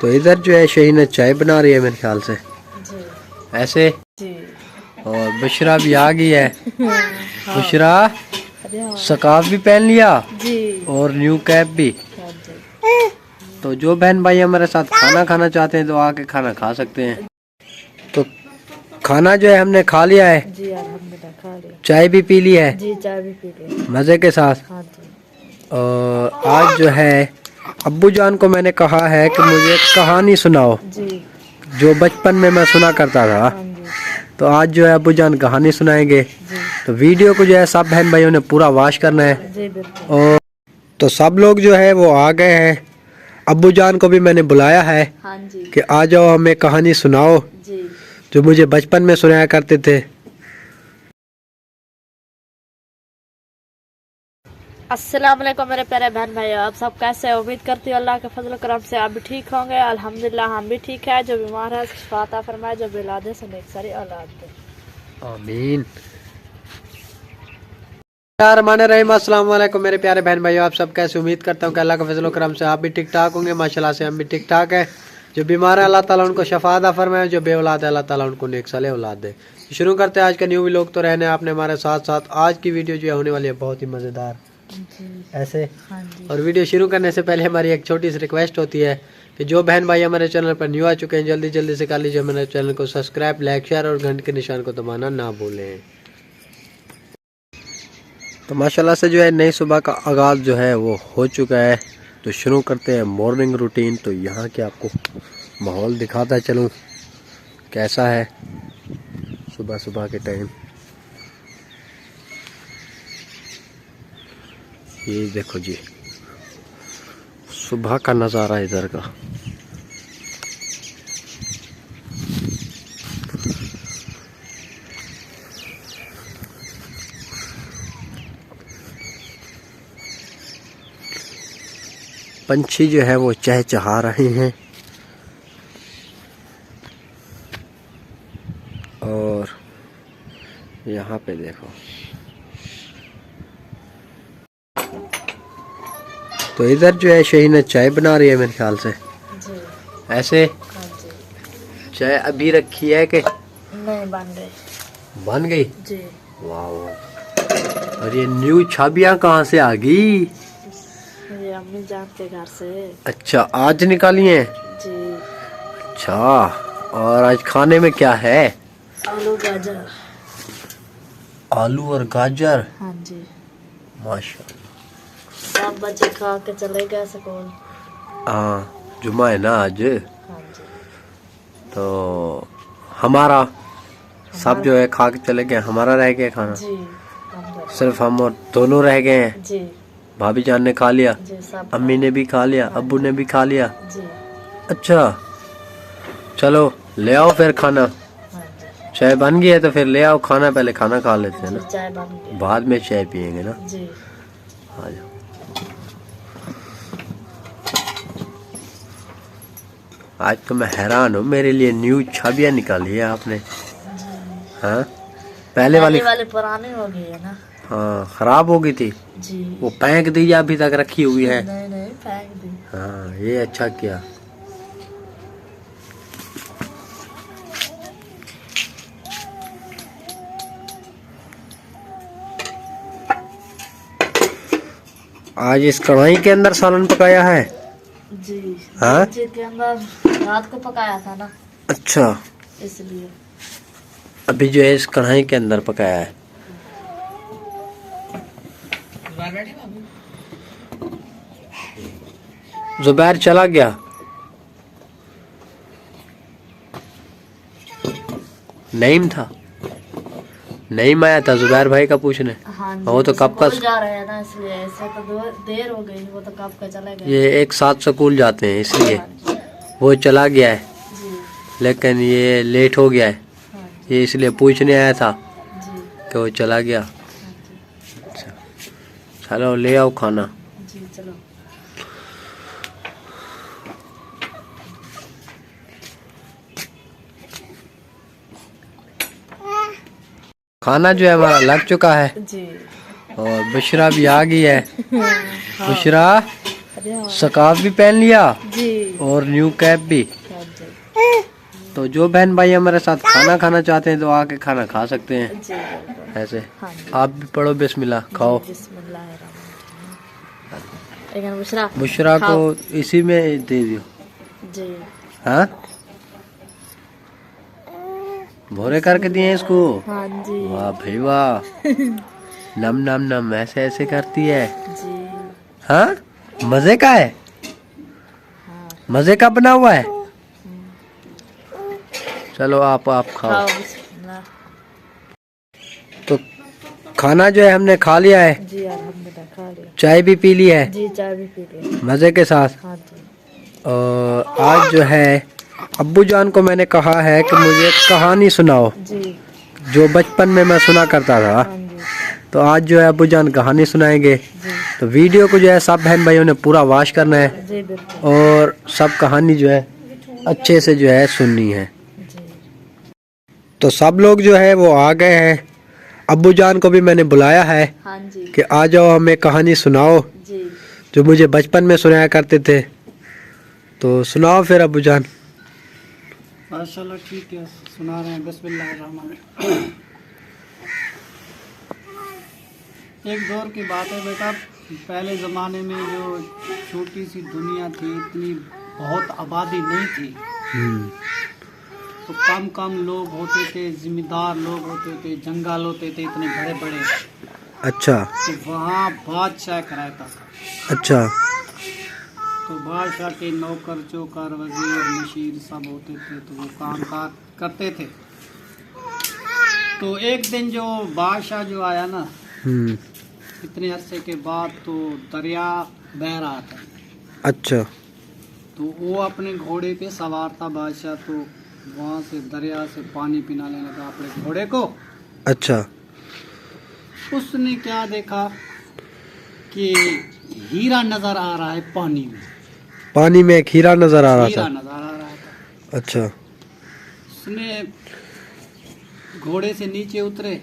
तो इधर जो है शहीना चाय बना रही है मेरे ख्याल से जी। ऐसे जी। और बुशरा भी आ गई है। हाँ। बुशरा हाँ। स्कार्फ भी पहन लिया जी। और न्यू कैप भी। हाँ जी। तो जो बहन भाई हमारे साथ खाना खाना चाहते हैं तो आके खाना खा सकते हैं। तो खाना जो है हमने खा लिया है। जी अल्हम्दुलिल्लाह खा लिया। चाय भी पी ली है जी चाय भी पी ली मज़े के साथ। हाँ जी। और आज जो है अब्बू जान को मैंने कहा है कि मुझे कहानी सुनाओ जी। जो बचपन में मैं सुना करता था। हाँ जी। तो आज जो है अब्बू जान कहानी सुनाएंगे। जी। तो वीडियो को जो है सब बहन भाइयों ने पूरा वॉच करना है। जी बिल्कुल। और तो सब लोग जो है वो आ गए हैं। अब्बू जान को भी मैंने बुलाया है हाँ जी। कि आ जाओ हमें कहानी सुनाओ जी। जो मुझे बचपन में सुनाया करते थे। अस्सलाम वालेकुम मेरे प्यारे बहन भाई, आप सब कैसे हैं? उम्मीद करती हूँ अल्लाह के फजल करम से आप भी ठीक होंगे। अल्हम्दुलिल्लाह हम भी ठीक है। जो बीमार है शिफा अता फरमाए, जो बिलादे से नेक सारी औलाद दे। आमीन। रहीम अस्सलाम वालेकुम मेरे प्यारे बहन भाइयों, आप सब कैसे? उम्मीद करता हूँ कि अल्लाह के फजल करम से आप भी ठीक ठाक होंगे। माशाल्लाह से हम भी ठीक ठाक हैं। जो बीमार है अल्लाह ताला उनको शफा अता फरमाए, जो बे औलाद है अल्लाह ताला उनको नेक साले औलाद दे। शुरू करते हैं आज का न्यू व्लॉग। तो रहने आपने हमारे साथ साथ आज की वीडियो जो है होने वाली है बहुत ही मज़ेदार ऐसे। हाँ जी। और वीडियो शुरू करने से पहले हमारी एक छोटी सी रिक्वेस्ट होती है कि जो बहन भाई हमारे चैनल पर न्यू आ चुके हैं जल्दी जल्दी से कर लीजिए हमारे चैनल को सब्सक्राइब, लाइक, शेयर और घंटे के निशान को दबाना ना भूलें। तो माशाल्लाह से जो है नई सुबह का आगाज़ जो है वो हो चुका है। तो शुरू करते हैं मॉर्निंग रूटीन। तो यहाँ के आपको माहौल दिखाता चलूँ कैसा है सुबह सुबह के टाइम। ये देखो जी सुबह का नज़ारा इधर का। पंछी जो है वो चहचहा रहे हैं और यहाँ पे देखो। तो इधर जो है शहीना चाय बना रही है मेरे ख्याल से जी। ऐसे। हाँ जी। चाय अभी रखी है कि नहीं बन गई? बन गई। जी। वाह। और ये न्यू छाबियाँ कहाँ से आ गई? ये अम्मी जान के घर से। अच्छा आज निकाली हैं। जी। अच्छा और आज खाने में क्या है? आलू गाजर। आलू और गाजर। हाँ जी। माशाल्लाह। सब बच्चे खा के चले गए स्कूल। हाँ जुमा है ना आज। हाँ जी। तो हमारा सब जो है खा के चले गए, हमारा रह गया खाना। जी। सिर्फ हम और दोनों रह गए हैं। जी। भाभी जान ने खा लिया, जी सब अम्मी ने भी खा लिया, अब्बू ने भी खा लिया। जी। अच्छा चलो ले आओ फिर खाना। हाँ जी। चाय बन गई है तो फिर ले आओ खाना, पहले खाना खा लेते हैं जी, ना, चाय बन गई। बाद में चाय पियेंगे ना। जी। आ जाओ। आज तो मैं हैरान हूँ, मेरे लिए न्यू छाबियाँ निकाली है आपने। हाँ पहले वाली पुरानी हो गई है ना। हाँ खराब हो गई थी। जी। वो फेंक दी या अभी तक रखी हुई है? नहीं नहीं फेंक दी। हाँ ये अच्छा किया। आज इस कढ़ाई के अंदर सालन पकाया है। जी। हाँ के अंदर रात को पकाया था ना, अच्छा इसलिए अभी जो है इस कढ़ाई के अंदर पकाया है। जुबैर चला गया। नईम था, नईम आया था जुबैर भाई का पूछने। हाँ जी, वो तो कब का जा रहे हैं ना, इसलिए ऐसे तो देर हो गई। वो तो कब का चले गए। ये एक साथ स्कूल जाते हैं इसलिए वो चला गया है। जी। लेकिन ये लेट हो गया है। हाँ ये इसलिए पूछने आया था जी। कि वो चला गया। अच्छा चलो ले आओ खाना। जी चलो। खाना जो है हमारा लग चुका है जी। और बुशरा भी आ गई है। बुशरा अरे हाँ। स्कार्फ भी पहन लिया जी। और न्यू कैप भी। हाँ जी। तो जो बहन भाई हमारे साथ खाना खाना चाहते हैं तो आके खाना खा सकते हैं जी बिल्कुल। ऐसे। हाँ जी। आप भी पढ़ो बिस्मिल्लाह, खाओ। बिस्मिल्लाह। बुशरा को इसी में दे दियो। जी। हाँ, भोरे करके दिए इसको। हाँ जी। वाह भाई वाह। नम नम नम ऐसे ऐसे करती है। जी। हाँ, मजे का है। हाँ। मजे का बना हुआ है। चलो आप खाओ। बिस्मिल्लाह। तो खाना जो है हमने खा लिया है। जी अल्हम्दुलिल्लाह खा लिया। चाय भी पी ली है। जी चाय भी पी ली। मजे के साथ। हाँ जी। और आज जो है अब्बू जान को मैंने कहा है कि मुझे कहानी सुनाओ जी। जो बचपन में मैं सुना करता था। हाँ जी। तो आज जो है अब्बू जान कहानी सुनाएंगे। जी। तो वीडियो को जो है सब बहन भाइयों ने पूरा वॉच करना है। जी बिल्कुल। और सब कहानी जो है अच्छे से जो है सुननी है। जी। तो सब लोग जो है वो आ गए हैं। अब्बू जान को भी मैंने बुलाया है हाँ जी। कि आ जाओ हमें कहानी सुनाओ जी। जो मुझे बचपन में सुनाया करते थे। तो सुनाओ फिर अब्बू जान। माशाल्लाह ठीक है, सुना रहे हैं। बिस्मिल्लाहिर्रहमानिर्रहीम। एक दौर की बात है बेटा, पहले ज़माने में जो छोटी सी दुनिया थी, इतनी बहुत आबादी नहीं थी, तो कम कम लोग होते थे, जिम्मेदार लोग होते थे, जंगल होते थे इतने बड़े बड़े। अच्छा तो वहाँ बादशाह एक रहता था। अच्छा। तो बादशाह के नौकर चौकर वजीर मशीर सब होते थे, तो वो काम काज करते थे। तो एक दिन जो बादशाह जो आया ना, इतने अरसे के बाद, तो दरिया बह रहा था। अच्छा। तो वो अपने घोड़े पे सवार था बादशाह, तो वहाँ से दरिया से पानी पिलाने लगा अपने घोड़े को। अच्छा। उसने क्या देखा कि हीरा नजर आ रहा है पानी में। पानी में एक हीरा नजर आ रहा हीरा था। नजर आ रहा था। अच्छा। उसने घोड़े से नीचे उतरे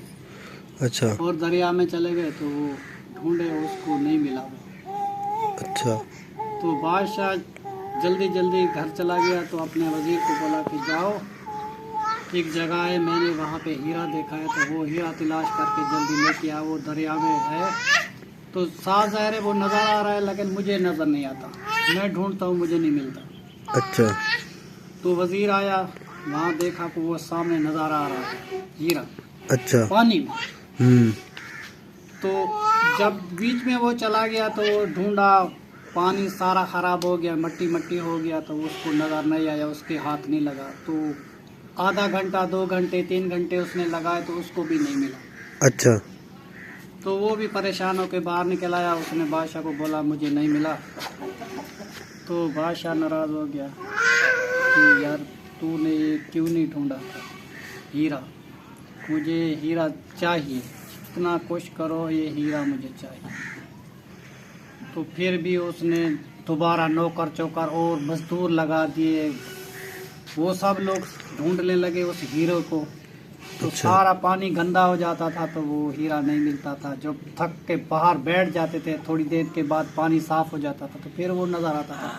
अच्छा। और दरिया में चले गए, तो वो ढूंढे, उसको नहीं मिला वो। अच्छा। तो बादशाह जल्दी जल्दी घर चला गया, तो अपने वजीर को बोला कि जाओ, एक जगह है, मैंने वहाँ पे हीरा देखा है, तो वो हीरा तलाश करके जल्दी लेके आओ, वो दरिया में है। तो साफ ज़ाहिर है वो नज़र आ रहा है, लेकिन मुझे नज़र नहीं आता, मैं ढूंढता हूँ, मुझे नहीं मिलता। अच्छा। तो वजीर आया, वहाँ देखा कि वो सामने नज़र आ रहा है हीरा अच्छा। पानी में। तो जब बीच में वो चला गया, तो वो ढूंढा, पानी सारा ख़राब हो गया, मट्टी मट्टी हो गया, तो उसको नज़र नहीं आया, उसके हाथ नहीं लगा। तो आधा घंटा 2 घंटे 3 घंटे उसने लगाए, तो उसको भी नहीं मिला। अच्छा। तो वो भी परेशान होकर बाहर निकल आया, उसने बादशाह को बोला मुझे नहीं मिला। तो बादशाह नाराज़ हो गया कि यार तूने ये क्यों नहीं ढूंढा हीरा, मुझे हीरा चाहिए, जितना कोशिश करो ये हीरा मुझे चाहिए। तो फिर भी उसने दोबारा नौकर चौकर और मजदूर लगा दिए, वो सब लोग ढूंढने लगे उस हीरे को। तो अच्छा। सारा पानी गंदा हो जाता था, तो वो हीरा नहीं मिलता था। जब थक के बाहर बैठ जाते थे, थोड़ी देर के बाद पानी साफ हो जाता था, तो फिर वो नजर आता था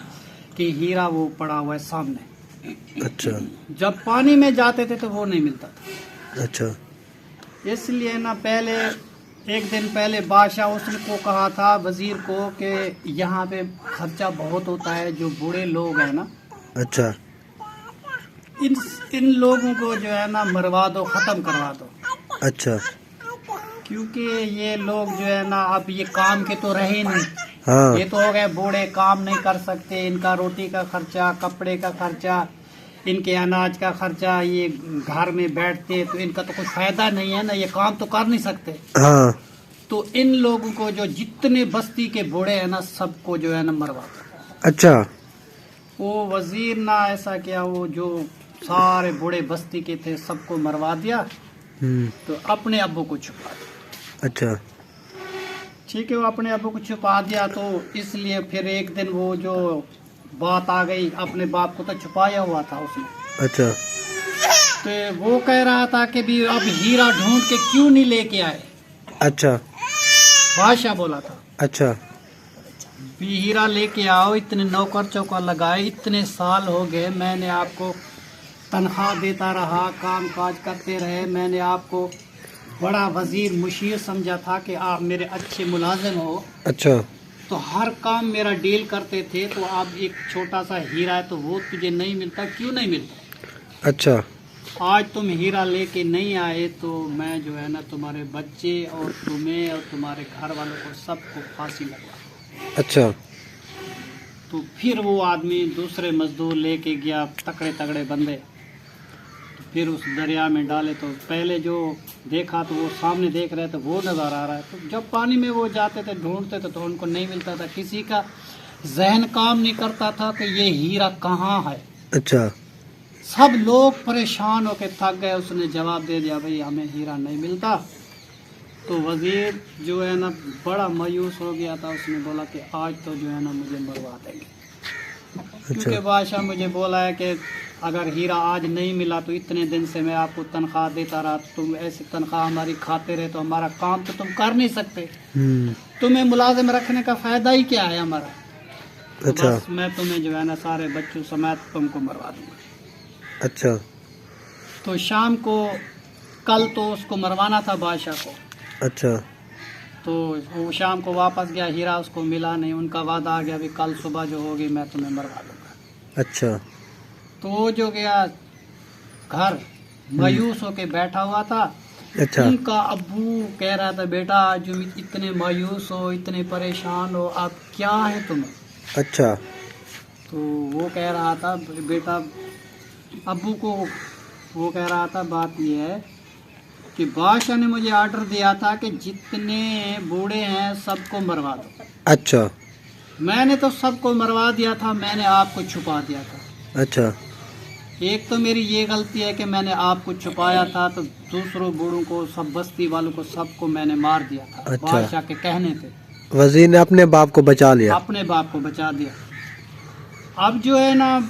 कि हीरा वो पड़ा हुआ है सामने। अच्छा। जब पानी में जाते थे तो वो नहीं मिलता था। अच्छा। इसलिए ना पहले एक दिन पहले बादशाह उसने को कहा था वजीर को कि यहाँ पे खर्चा बहुत होता है, जो बूढ़े लोग हैं ना, अच्छा। इन लोगों को जो है ना मरवा दो, ख़त्म करवा दो। अच्छा। क्योंकि ये लोग जो है ना अब ये काम के तो रहे नहीं। हाँ। ये तो हो गए बूढ़े, काम नहीं कर सकते, इनका रोटी का खर्चा, कपड़े का खर्चा, इनके अनाज का खर्चा, ये घर में बैठते तो इनका तो कुछ फायदा नहीं है ना, ये काम तो कर नहीं सकते। हाँ। तो इन लोगों को जो जितने बस्ती के बूढ़े हैं ना, सबको जो है ना मरवा दो। अच्छा। वो वजीर ना ऐसा किया, वो जो सारे बूढ़े बस्ती के थे सबको मरवा दिया, तो अपने अब्बू को छुपा दिया। अच्छा। ठीक है, वो अपने अब्बू को छुपा दिया। तो इसलिए फिर एक दिन वो जो बात आ गई, अपने बाप को तो छुपाया हुआ था उसने। अच्छा। तो वो कह रहा था कि भी अब हीरा ढूंढ के क्यों नहीं लेके आए। अच्छा। बादशाह बोला था। अच्छा। भी हीरा लेके आओ, इतने नौकर चौकर लगाए, इतने साल हो गए, मैंने आपको तनख्वाह देता रहा, काम काज करते रहे, मैंने आपको बड़ा वजीर मुशीर समझा था कि आप मेरे अच्छे मुलाजिम हो, अच्छा तो हर काम मेरा डील करते थे, तो आप एक छोटा सा हीरा है तो वो तुझे नहीं मिलता, क्यों नहीं मिलता? अच्छा आज तुम हीरा लेके नहीं आए तो मैं जो है ना तुम्हारे बच्चे और तुम्हें और तुम्हारे घर वालों को सबको फांसी लगवा। अच्छा तो फिर वो आदमी दूसरे मजदूर लेके गया, तगड़े तगड़े बंदे, तो फिर उस दरिया में डाले। तो पहले जो देखा तो वो सामने देख रहे थे, वो नज़र आ रहा है। तो जब पानी में वो जाते थे ढूंढते थे तो उनको नहीं मिलता था, किसी का जहन काम नहीं करता था कि ये हीरा कहाँ है। अच्छा सब लोग परेशान होकर थक गए। उसने जवाब दे दिया, भाई हमें हीरा नहीं मिलता। तो वजीर जो है ना बड़ा मायूस हो गया था। उसने बोला कि आज तो जो है ना मुझे मरवा देंगे, क्योंकि बादशाह मुझे बोला है कि अगर हीरा आज नहीं मिला तो इतने दिन से मैं आपको तनख्वाह देता रहा, तुम ऐसी तनख्वाह हमारी खाते रहे तो हमारा काम तो तुम कर नहीं सकते, तुम्हें मुलाजिम रखने का फ़ायदा ही क्या है हमारा। तो अच्छा बस मैं तुम्हें जो है ना सारे बच्चों समेत तुमको मरवा दूंगा। अच्छा तो शाम को, कल तो उसको मरवाना था बादशाह को, अच्छा तो वो शाम को वापस गया, हीरा उसको मिला नहीं। उनका वादा आ गया भी कल सुबह जो होगी मैं तुम्हें मरवा दूंगा। अच्छा तो वो जो गया घर, मायूस होके बैठा हुआ था। अच्छा उनका अब्बू कह रहा था, बेटा जो इतने मायूस हो, इतने परेशान हो, अब क्या है तुम्हें? अच्छा तो वो कह रहा था, बेटा अब्बू को वो कह रहा था, बात ये है कि बादशाह ने मुझे ऑर्डर दिया था कि जितने बूढ़े हैं सबको मरवा दो। अच्छा मैंने तो सबको मरवा दिया था, मैंने आपको छुपा दिया था। अच्छा एक तो मेरी ये गलती है कि मैंने आपको छुपाया था, तो दूसरों बूढ़ों को, सब बस्ती वालों को, सबको मैंने मार दिया था। अच्छा। बादशाह के कहने पे वजीर ने अपने बाप को बचा लिया। अपने बाप को बचा दिया। अब जो है ना,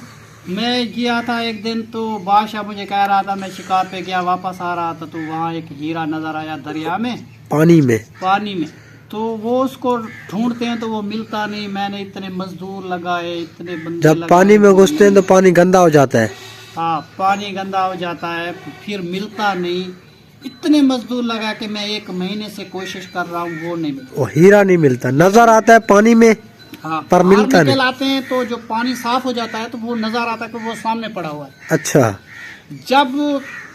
मैं गया था एक दिन, तो बादशाह मुझे कह रहा था, मैं शिकार पे गया, वापस आ रहा था तो वहाँ एक हीरा नजर आया दरिया में, पानी में। तो वो उसको ढूंढते हैं तो वो मिलता नहीं। मैंने इतने मजदूर लगाए, इतने बंदे जब लगाए, पानी में घुसते हैं तो पानी गंदा हो जाता है। हाँ, पानी गंदा हो जाता है, फिर मिलता नहीं। इतने मजदूर लगा के मैं 1 महीने से कोशिश कर रहा हूँ, वो नहीं मिलता। वो हीरा नहीं मिलता, नजर आता है पानी में, हाँ, पर मिलता नहीं। आते हैं तो जो पानी साफ हो जाता है तो वो नजर आता है कि वो सामने पड़ा हुआ है। अच्छा जब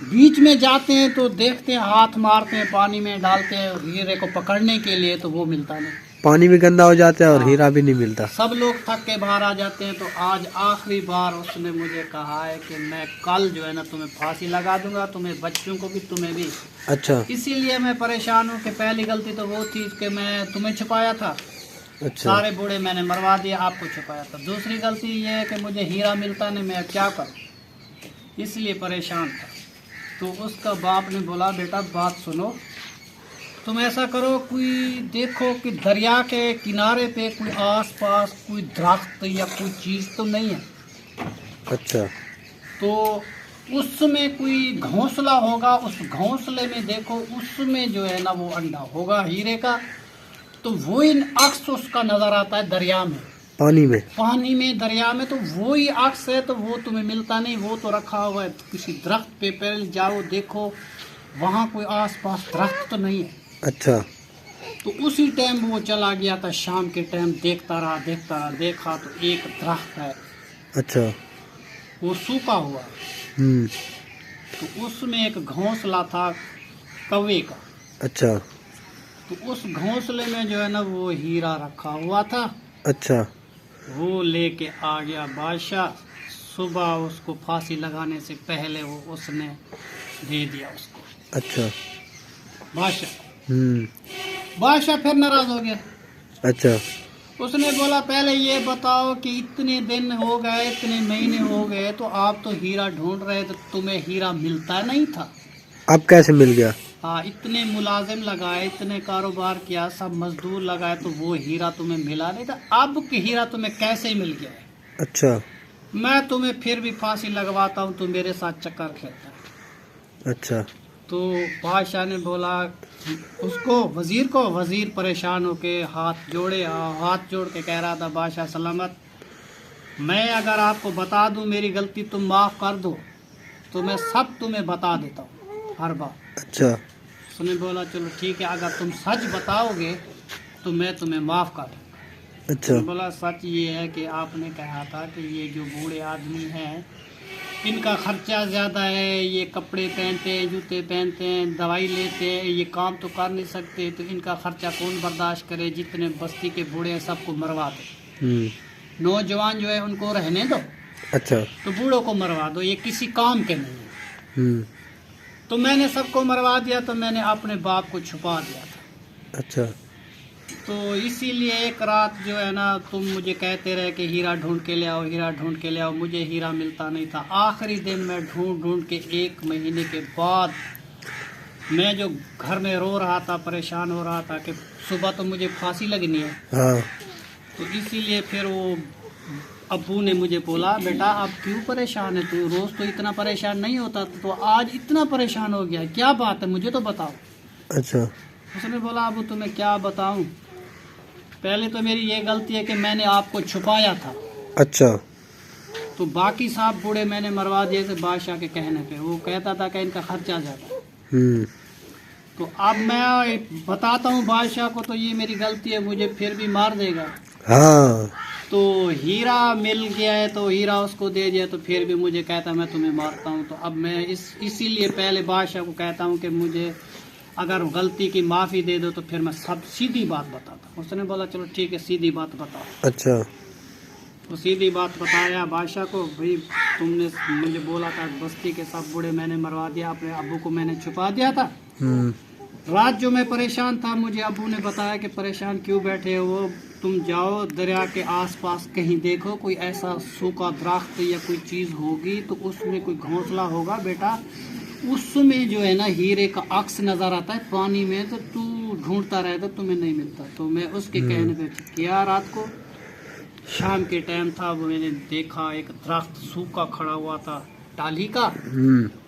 बीच में जाते हैं तो देखते हैं, हाथ मारते हैं, पानी में डालते हैं हीरे को पकड़ने के लिए, तो वो मिलता नहीं। पानी भी गंदा हो जाता है और हीरा भी नहीं मिलता। सब लोग थक के बाहर आ जाते हैं। तो आज आखिरी बार उसने मुझे कहा है कि मैं कल जो है ना तुम्हें फांसी लगा दूंगा, तुम्हें बच्चों को भी, तुम्हें भी। अच्छा इसीलिए मैं परेशान हूँ कि पहली गलती तो वो थी कि मैं तुम्हें छुपाया था, अच्छा सारे बूढ़े मैंने मरवा दिया, आपको छुपाया था। दूसरी गलती ये है कि मुझे हीरा मिलता नहीं, मैं क्या करूँ, इसलिए परेशान था। तो उसका बाप ने बोला, बेटा बात सुनो, तुम ऐसा करो, कोई देखो कि दरिया के किनारे पे कोई आसपास कोई दरख्त या कोई चीज़ तो नहीं है। अच्छा तो उसमें कोई घोंसला होगा, उस घोंसले में देखो, उसमें जो है ना वो अंडा होगा हीरे का। तो वो इन अक्स उसका नज़र आता है दरिया में, पानी में दरिया में। तो वो ही अक्स है, तो वो तुम्हें मिलता नहीं, वो तो रखा हुआ है किसी दरख्त पे। पहले जाओ देखो, वहाँ कोई आसपास दरख्त तो नहीं है। अच्छा तो उसी टाइम वो चला गया था, शाम के टाइम देखता रहा, देखा तो एक दरख्त है, अच्छा वो सूखा हुआ है। तो उसमें एक घोंसला था कौवे का। अच्छा तो उस घोंसले में जो है ना वो हीरा रखा हुआ था। अच्छा वो लेके आ गया बादशाह। सुबह उसको फांसी लगाने से पहले वो उसने दे दिया उसको, अच्छा बादशाह। बादशाह फिर नाराज हो गया। अच्छा उसने बोला, पहले ये बताओ कि इतने दिन हो गए, इतने महीने हो गए, तो आप तो हीरा ढूंढ रहे थे, तुम्हें हीरा मिलता नहीं था, अब कैसे मिल गया? हाँ, इतने मुलाजिम लगाए, इतने कारोबार किया, सब मजदूर लगाए, तो वो हीरा तुम्हें मिला नहीं था। अब कि हीरा तुम्हें कैसे मिल गया है? अच्छा मैं तुम्हें फिर भी फांसी लगवाता हूँ, तो मेरे साथ चक्कर खेलता है। अच्छा तो तो बादशाह ने बोला उसको, वजीर को, वजीर परेशान होके हाथ जोड़ के कह रहा था, बादशाह सलामत, मैं अगर आपको बता दूं मेरी गलती तुम माफ़ कर दो तो मैं सब तुम्हें बता देता हूँ हर बार। अच्छा। उसने बोला चलो ठीक है, अगर तुम सच बताओगे तो मैं तुम्हें माफ़ कर दूँगा। अच्छा। बोला सच ये है कि आपने कहा था कि ये जो बूढ़े आदमी हैं इनका खर्चा ज़्यादा है, ये कपड़े पहनते हैं, जूते पहनते हैं, दवाई लेते हैं, ये काम तो कर नहीं सकते, तो इनका खर्चा कौन बर्दाश्त करे, जितने बस्ती के बूढ़े हैं सबको मरवा दो, नौजवान जो है उनको रहने दो। अच्छा। तो बूढ़ों को मरवा दो, ये किसी काम के नहीं है। तो मैंने सबको मरवा दिया, तो मैंने अपने बाप को छुपा दिया था। अच्छा। तो इसीलिए एक रात जो है ना तुम मुझे कहते रहे कि हीरा ढूंढ के ले आओ, हीरा ढूंढ के ले आओ, मुझे हीरा मिलता नहीं था। आखिरी दिन मैं ढूंढ के 1 महीने के बाद मैं जो घर में रो रहा था, परेशान हो रहा था कि सुबह तो मुझे फांसी लगनी है। हाँ। तो इसीलिए फिर वो अब्बू ने मुझे बोला, बेटा अब क्यों परेशान है तू, रोज़ तो इतना परेशान नहीं होता, तो आज इतना परेशान हो गया, क्या बात है मुझे तो बताओ। अच्छा। उसने बोला अबू तुम्हें क्या बताऊं, पहले तो मेरी ये गलती है कि मैंने आपको छुपाया था। अच्छा। तो बाकी साहब बूढ़े मैंने मरवा दिए थे बादशाह के कहने पे, वो कहता था कि इनका खर्चा ज़्यादा। तो अब मैं बताता हूँ बादशाह को तो ये मेरी गलती है, मुझे फिर भी मार देगा। हाँ। तो हीरा मिल गया है तो हीरा उसको दे दिया, तो फिर भी मुझे कहता मैं तुम्हें मारता हूँ। तो अब मैं इसीलिए पहले बादशाह को कहता हूँ कि मुझे अगर गलती की माफ़ी दे दो तो फिर मैं सब सीधी बात बताता हूँ। उसने बोला चलो ठीक है सीधी बात बताओ। अच्छा। तो सीधी बात बताया बादशाह को, भाई तुमने मुझे बोला था बस्ती के सब बूढ़े मैंने मरवा दिया, अपने अब्बू को मैंने छुपा दिया था। रात जो मैं परेशान था मुझे अब्बू ने बताया कि परेशान क्यों बैठे हो, तुम जाओ दरिया के आसपास कहीं देखो कोई ऐसा सूखा दरख्त या कोई चीज़ होगी तो उसमें कोई घोंसला होगा बेटा, उसमें जो है ना हीरे का अक्स नज़र आता है पानी में, तो तू ढूंढता रहता तुम्हें नहीं मिलता। तो मैं उसके कहने पे किया, रात को शाम के टाइम था, वो मैंने देखा एक दरख्त सूखा खड़ा हुआ था टाली का,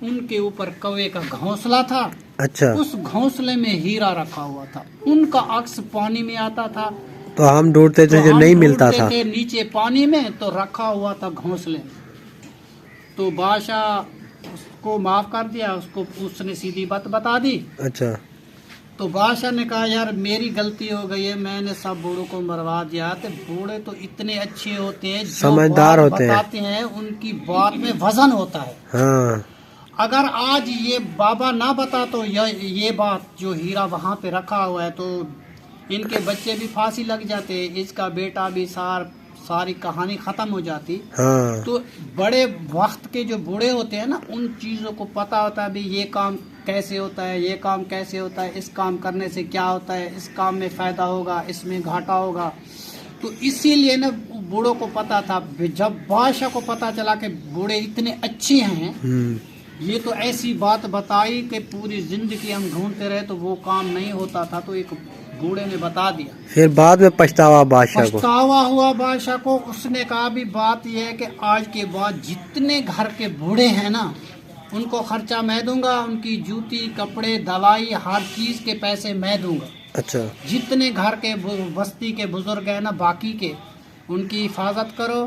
उनके ऊपर कौवे का घोंसला था। अच्छा। उस घोंसले में हीरा रखा हुआ था, उनका अक्स पानी में आता था तो हम ढूंढते थे, जो नहीं मिलता था नीचे पानी में, तो रखा हुआ था घोंसले में। तो बादशाह उसको माफ कर दिया, उसको उसने सीधी बात बता दी। अच्छा। तो बादशाह ने कहा यार मेरी गलती हो गई है, मैंने सब बूढ़ों को मरवा दिया। तो बूढ़े तो इतने अच्छे होते हैं, समझदार होते हैं, बताते हैं उनकी बात में वजन होता है। हाँ। अगर आज ये बाबा ना बता तो ये बात जो हीरा वहाँ पे रखा हुआ है तो इनके बच्चे भी फांसी लग जाते, इसका बेटा भी सारी कहानी खत्म हो जाती। हाँ। तो बड़े वक्त के जो बूढ़े होते हैं ना उन चीज़ों को पता होता है भी ये काम कैसे होता है, ये काम कैसे होता है, इस काम करने से क्या होता है, इस काम में फ़ायदा होगा, इसमें घाटा होगा। तो इसीलिए ना बूढ़ों को पता था। जब बादशाह को पता चला कि बूढ़े इतने अच्छे हैं, ये तो ऐसी बात बताई कि पूरी जिंदगी हम ढूंढते रहे तो वो काम नहीं होता था, तो एक बूढ़े ने बता दिया। फिर बाद में पछतावा हुआ बादशाह को। उसने कहा भी बात यह है कि आज के बाद जितने घर के बूढ़े हैं ना उनको खर्चा मैं दूंगा, उनकी जूती कपड़े दवाई हर चीज़ के पैसे मैं दूंगा। अच्छा। जितने घर के बस्ती के बुजुर्ग हैं ना बाकी के, उनकी हिफाजत करो,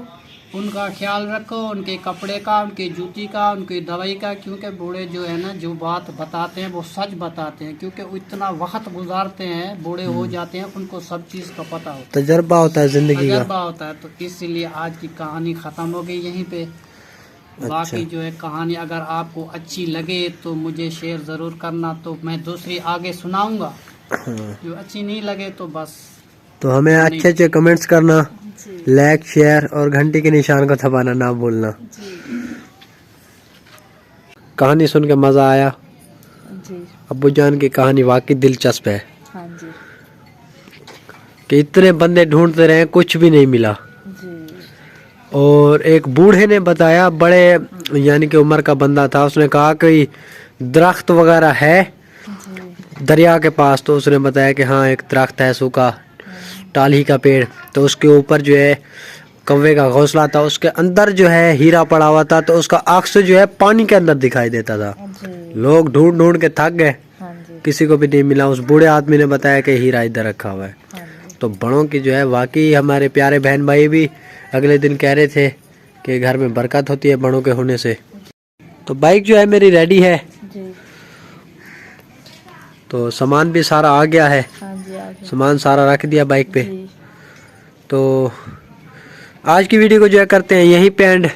उनका ख्याल रखो, उनके कपड़े का, उनकी जूती का, उनकी दवाई का, क्योंकि बूढ़े जो है ना जो बात बताते हैं वो सच बताते हैं, क्योंकि वो इतना वक्त गुजारते हैं, बूढ़े हो जाते हैं, उनको सब चीज़ का पता होता है, तजर्बा होता है जिंदगी का, तजर्बा होता है। तो इसीलिए आज की कहानी ख़त्म हो गई यहीं पे। बाकी जो है कहानी अगर आपको अच्छी लगे तो मुझे शेयर ज़रूर करना, तो मैं दूसरी आगे सुनाऊंगा। जो अच्छी नहीं लगे तो बस। तो हमें अच्छे कमेंट्स करना, लाइक शेयर और घंटी के निशान को दबाना ना भूलना। कहानी सुन के मज़ा आया जी। अब्बू जान की कहानी वाकई दिलचस्प है। हाँ जी। कि इतने बंदे ढूंढते रहे कुछ भी नहीं मिला जी। और एक बूढ़े ने बताया, बड़े यानी कि उम्र का बंदा था, उसने कहा कि दरख्त वगैरह है दरिया के पास। तो उसने बताया कि हाँ एक दरख्त है सूखा टाली का पेड़, तो उसके ऊपर जो है कौवे का घोंसला था, उसके अंदर जो है हीरा पड़ा हुआ था, तो उसका अक्स जो है पानी के अंदर दिखाई देता था। जी। लोग ढूंढ ढूंढ के थक गए, हाँ जी। किसी को भी नहीं मिला। उस बूढ़े आदमी ने बताया कि हीरा इधर रखा हुआ है। हाँ जी। तो बड़ों की जो है वाकई, हमारे प्यारे बहन भाई भी अगले दिन कह रहे थे कि घर में बरकत होती है बड़ों के होने से। तो बाइक जो है मेरी रेडी है, जी। तो सामान भी सारा आ गया है, हाँ जी, आ गया। सामान सारा रख दिया बाइक पे। जी। तो आज की वीडियो को जो है करते हैं यहीं पे एंड।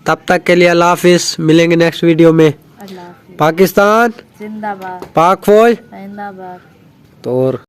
तब तक के लिए अल्लाह हाफिज, मिलेंगे नेक्स्ट वीडियो में। अल्लाह हाफिज़। पाकिस्तान जिंदाबाद। पाक फौज। जिंदाबाद। तो और